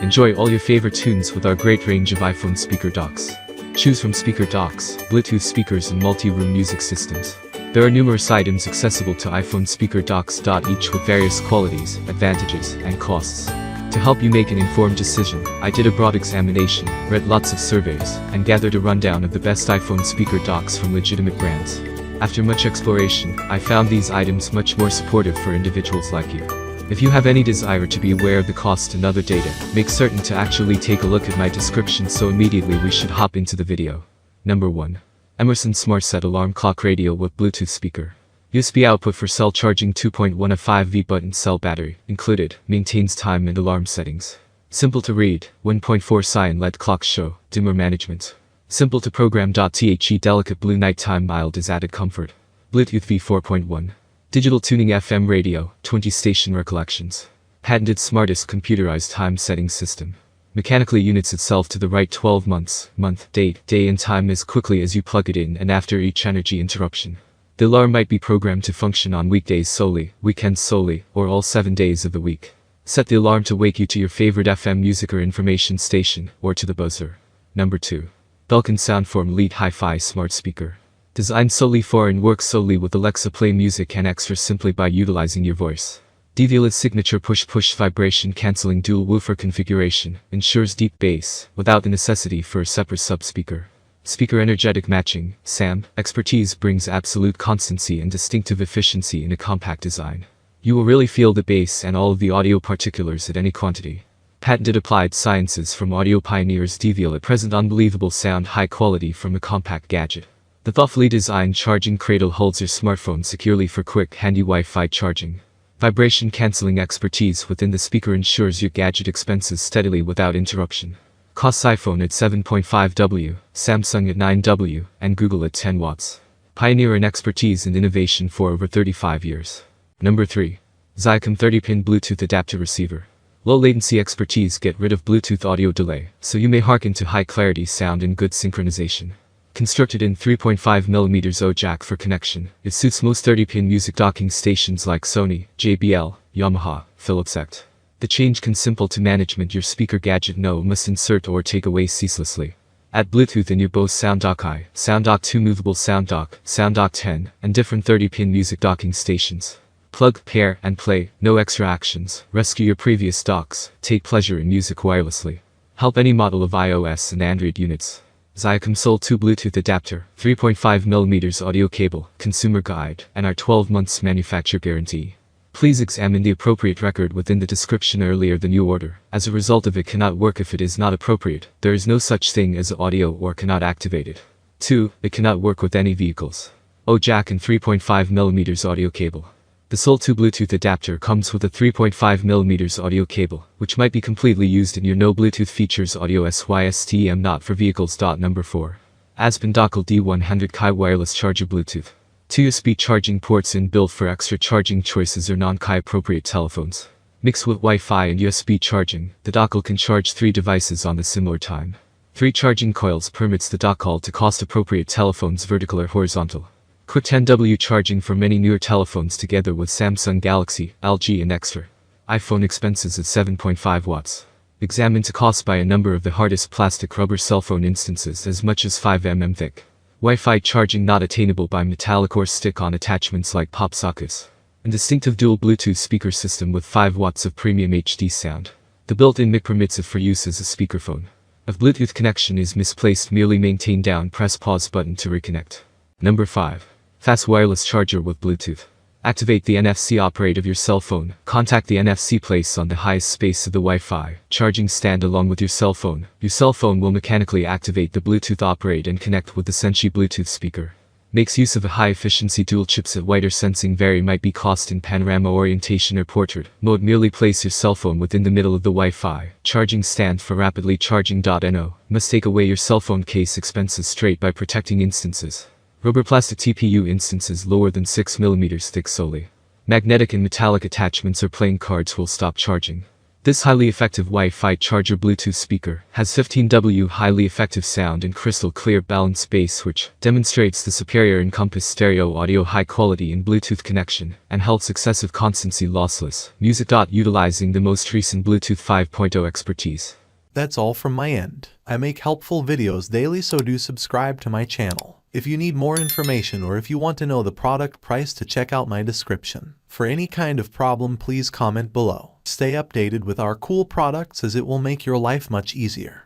Enjoy all your favorite tunes with our great range of iPhone speaker docks. Choose from speaker docks, Bluetooth speakers and multi-room music systems. There are numerous items accessible to iPhone speaker docks. Each with various qualities, advantages, and costs. To help you make an informed decision, I did a broad examination, read lots of surveys, and gathered a rundown of the best iPhone speaker docks from legitimate brands. After much exploration, I found these items much more supportive for individuals like you. If you have any desire to be aware of the cost and other data, make certain to actually take a look at my description, so immediately we should hop into the video. Number 1. Emerson Smart Set Alarm Clock Radio with Bluetooth Speaker. USB output for cell charging, 2.1 5V button cell battery, included, maintains time and alarm settings. Simple to read, 1.4 cyan LED clock show, dimmer management. Simple to program. The delicate blue nighttime mild is added comfort. Bluetooth V4.1. Digital tuning FM radio, 20 station recollections. Patented smartest computerized time setting system. Mechanically units itself to the right 12 months, month, date, day and time as quickly as you plug it in and after each energy interruption. The alarm might be programmed to function on weekdays solely, weekends solely, or all 7 days of the week. Set the alarm to wake you to your favorite FM music or information station, or to the buzzer. Number 2. Belkin Soundform Lead Hi-Fi Smart Speaker. Designed solely for and works solely with Alexa. Play music and extras simply by utilizing your voice. DVL's signature push-push vibration cancelling dual woofer configuration ensures deep bass, without the necessity for a separate sub-speaker. Speaker energetic matching, SAM, expertise brings absolute constancy and distinctive efficiency in a compact design. You will really feel the bass and all of the audio particulars at any quantity. Patented applied sciences from audio pioneers. DVL at present unbelievable sound high quality from a compact gadget. The thoughtfully designed charging cradle holds your smartphone securely for quick, handy Wi-Fi charging. Vibration cancelling expertise within the speaker ensures your gadget expenses steadily without interruption. Costs: iPhone at 7.5W, Samsung at 9W, and Google at 10 watts. Pioneer in expertise and innovation for over 35 years. Number 3. Xiacom 30-pin Bluetooth adapter receiver. Low latency expertise get rid of Bluetooth audio delay, so you may hearken to high clarity sound and good synchronization. Constructed in 3.5mm O jack for connection, it suits most 30-pin music docking stations like Sony, JBL, Yamaha, Philips etc. The change can simple to management. Your speaker gadget must insert or take away ceaselessly. Add Bluetooth in your Bose Sound Dock I, Sound Dock 2 movable Sound Dock 10, and different 30-pin music docking stations. Plug, pair, and play, no extra actions. Rescue your previous docks, take pleasure in music wirelessly. Help any model of iOS and Android units. Xiacom sold 2 Bluetooth adapter, 3.5mm audio cable, consumer guide, and our 12 months manufacturer guarantee. Please examine the appropriate record within the description earlier than you order. As a result of it cannot work if it is not appropriate. There is no such thing as audio or cannot activate it. 2. It cannot work with any vehicles. O jack and 3.5mm audio cable. The sold 2 Bluetooth adapter comes with a 3.5mm audio cable, which might be completely used in your no Bluetooth features audio SYSTEM not for vehicles. Number 4. Aspen Dockle D100 Kai wireless charger Bluetooth. 2 USB charging ports inbuilt for extra charging choices or non-Kai appropriate telephones. Mixed with Wi-Fi and USB charging, the dockle can charge 3 devices on the similar time. 3 charging coils permits the dockle to cost appropriate telephones vertical or horizontal. Quick 10W charging for many newer telephones together with Samsung Galaxy, LG and extra. iPhone expenses at 7.5 watts. Examined to cost by a number of the hardest plastic rubber cell phone instances as much as 5mm thick. Wi-Fi charging not attainable by metallic or stick-on attachments like pop sockets. And distinctive dual Bluetooth speaker system with 5 watts of premium HD sound. The built-in mic permits it for use as a speakerphone. If Bluetooth connection is misplaced, merely maintain down press pause button to reconnect. Number 5. Fast wireless charger with Bluetooth. Activate the NFC operate of your cell phone. Contact the NFC place on the highest space of the Wi-Fi charging stand along with your cell phone. Your cell phone will mechanically activate the Bluetooth operate and connect with the Senshi Bluetooth speaker. Makes use of a high-efficiency dual chipset. Wider sensing vary might be cost in panorama orientation or portrait mode. Merely place your cell phone within the middle of the Wi-Fi charging stand for rapidly charging. No. Must take away your cell phone case expenses straight by protecting instances. Rubber plastic TPU instances lower than 6mm thick solely. Magnetic and metallic attachments or playing cards will stop charging. This highly effective Wi-Fi charger Bluetooth speaker has 15W highly effective sound and crystal clear balanced bass, which demonstrates the superior encompass stereo audio high quality in Bluetooth connection and helps excessive constancy lossless music. Utilizing the most recent Bluetooth 5.0 expertise. That's all from my end. I make helpful videos daily, so do subscribe to my channel. If you need more information or if you want to know the product price, to check out my description. For any kind of problem, please comment below. Stay updated with our cool products, as it will make your life much easier.